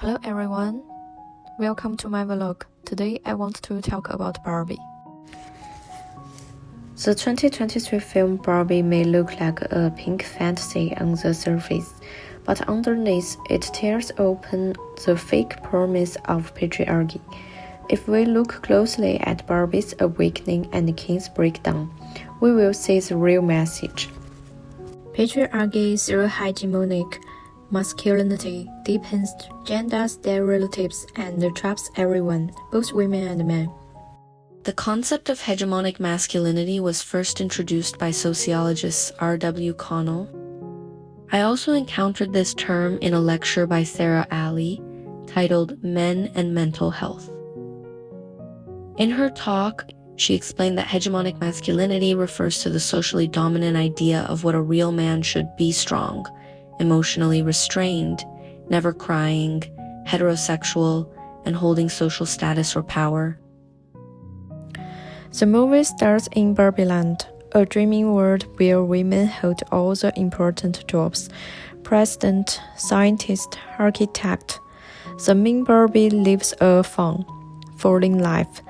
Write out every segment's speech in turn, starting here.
Hello everyone, welcome to my vlog. Today I want to talk about Barbie. The 2023 film Barbie may look like a pink fantasy on the surface, but underneath it tears open the fake promise of patriarchy. If we look closely at Barbie's awakening and Ken's breakdown, we will see the real message. Patriarchy through hegemonic masculinity deepens gender stereotypes and traps everyone, both women and men. The concept of hegemonic masculinity was first introduced by sociologist R.W. Connell. I also encountered this term in a lecture by Sarah Alley titled Men and Mental Health. In her talk, she explained that hegemonic masculinity refers to the socially dominant idea of what a real man should be: strong, emotionally restrained, never crying, heterosexual, and holding social status or power. The movie starts in Barbieland, a dreaming world where women hold all the important jobs: president, scientist, architect. The main Barbie lives a fun, fulfilling life.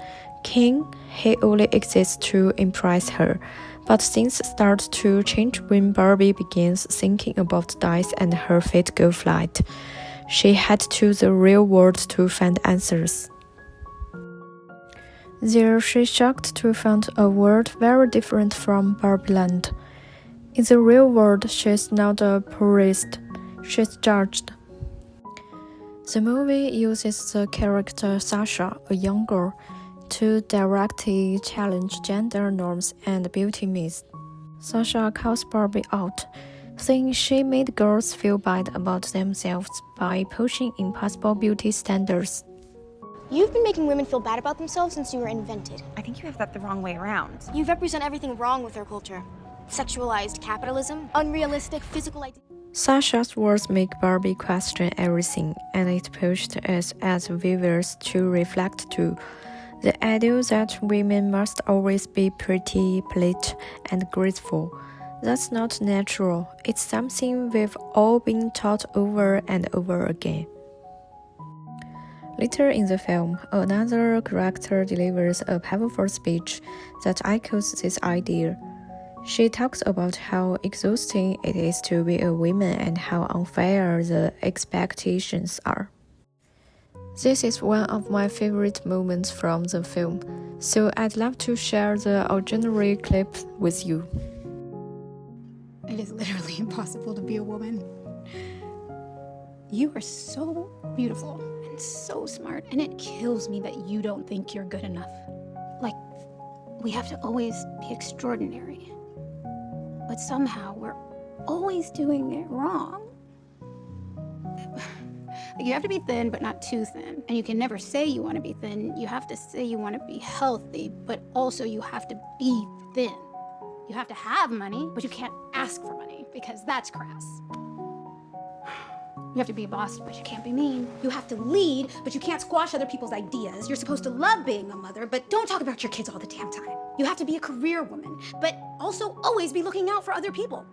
Ken, he only exists to impress her, but things start to change when Barbie begins thinking about dice and her fate go flat. She heads to the real world to find answers. There she's shocked to find a world very different from Barbieland. In the real world, she's not a poorist, she's judged. The movie uses the character Sasha, a young girl, to directly challenge gender norms and beauty myths. Sasha calls Barbie out, saying she made girls feel bad about themselves by pushing impossible beauty standards. You've been making women feel bad about themselves since you were invented. I think you have that the wrong way around. You represent everything wrong with our culture. Sexualized capitalism, unrealistic physical ideas. Sasha's words make Barbie question everything, and it pushed us as viewers to reflect too. The idea that women must always be pretty, polite, and graceful. That's not natural. It's something we've all been taught over and over again. Later in the film, another character delivers a powerful speech that echoes this idea. She talks about how exhausting it is to be a woman and how unfair the expectations are. This is one of my favorite moments from the film, so I'd love to share the original clip with you. It is literally impossible to be a woman. You are so beautiful and so smart, and it kills me that you don't think you're good enough. Like, we have to always be extraordinary. But somehow we're always doing it wrong. You have to be thin, but not too thin. And you can never say you want to be thin. You have to say you want to be healthy, but also you have to be thin. You have to have money, but you can't ask for money because that's crass. You have to be a boss, but you can't be mean. You have to lead, but you can't squash other people's ideas. You're supposed to love being a mother, but don't talk about your kids all the damn time. You have to be a career woman, but also always be looking out for other people.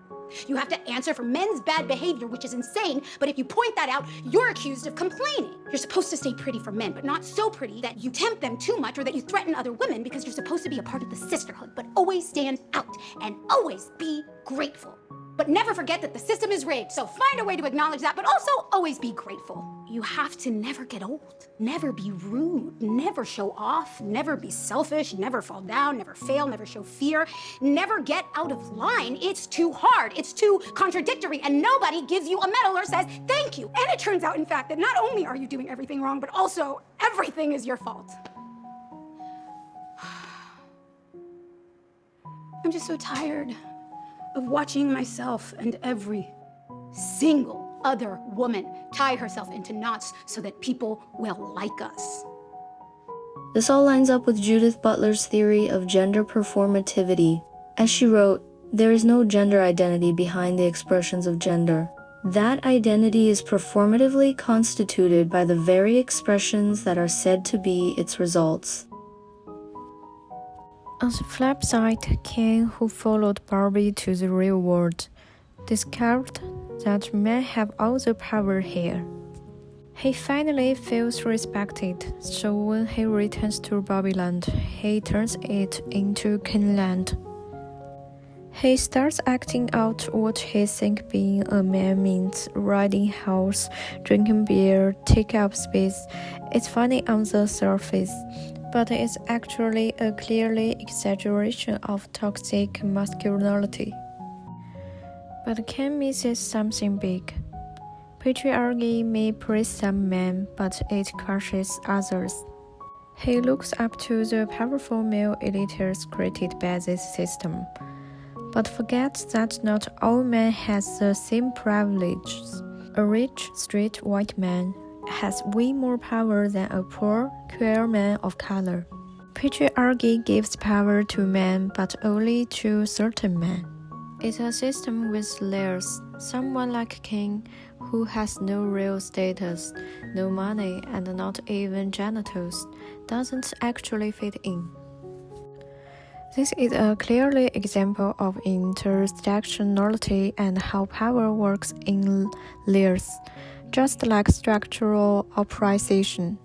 You have to answer for men's bad behavior, which is insane, but if you point that out, you're accused of complaining. You're supposed to stay pretty for men, but not so pretty that you tempt them too much or that you threaten other women, because you're supposed to be a part of the sisterhood, but always stand out and always be grateful. But never forget that the system is rigged, so find a way to acknowledge that, but also always be grateful. You have to never get old, never be rude, never show off, never be selfish, never fall down, never fail, never show fear, never get out of line. It's too hard, it's too contradictory, and nobody gives you a medal or says thank you. And it turns out, in fact, that not only are you doing everything wrong, but also everything is your fault. I'm just so tired of watching myself and every single other woman tie herself into knots so that people will like us. This all lines up with Judith Butler's theory of gender performativity. As she wrote, there is no gender identity behind the expressions of gender. That identity is performatively constituted by the very expressions that are said to be its results. On the flip side, Ken, who followed Barbie to the real world, discovered that men have all the power here. He finally feels respected, so when he returns to Barbie Land, he turns it into Kenland. He starts acting out what he thinks being a man means: riding horse, drinking beer, taking up space. It's funny on the surface, but it's actually a clearly exaggeration of toxic masculinity. But Ken misses something big. Patriarchy may praise some men, but it crushes others. He looks up to the powerful male elites created by this system, but forgets that not all men have the same privileges. A rich, straight white man has way more power than a poor, queer man of color. Patriarchy gives power to men, but only to certain men. It's a system with layers. Someone like King, who has no real status, no money, and not even genitals, doesn't actually fit in. This is a clearly example of intersectionality and how power works in layers, just like structural oppression.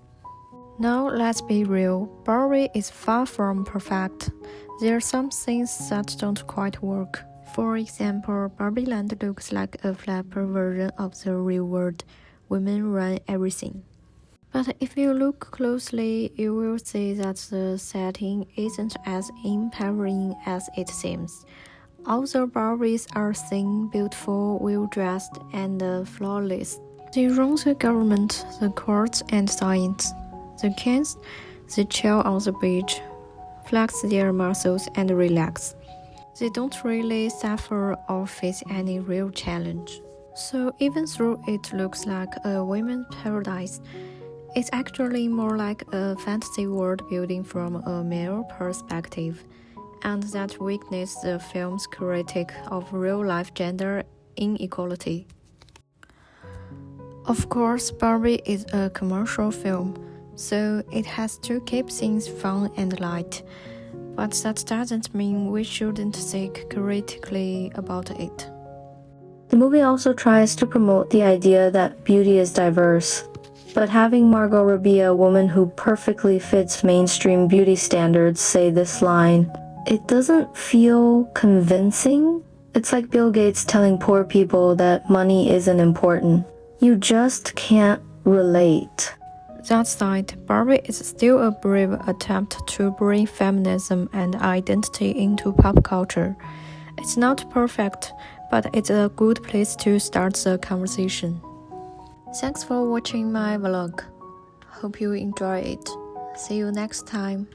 Now let's be real, Barbie is far from perfect. There are some things that don't quite work. For example, Barbie Land looks like a flapper version of the real world. Women run everything. But if you look closely, you will see that the setting isn't as empowering as it seems. All the Barbies are thin, beautiful, well-dressed, and flawless. They run the government, the courts, and science. The Kens, they chill on the beach, flex their muscles, and relax. They don't really suffer or face any real challenge. So even though it looks like a women's paradise, it's actually more like a fantasy world building from a male perspective, and that weakens the film's critique of real-life gender inequality. Of course, Barbie is a commercial film, so it has to keep things fun and light. But that doesn't mean we shouldn't think critically about it. The movie also tries to promote the idea that beauty is diverse. But having Margot Robbie, a woman who perfectly fits mainstream beauty standards, say this line, it doesn't feel convincing. It's like Bill Gates telling poor people that money isn't important. You just can't relate. That said, Barbie is still a brave attempt to bring feminism and identity into pop culture. It's not perfect, but it's a good place to start the conversation. Thanks for watching my vlog. Hope you enjoy it. See you next time.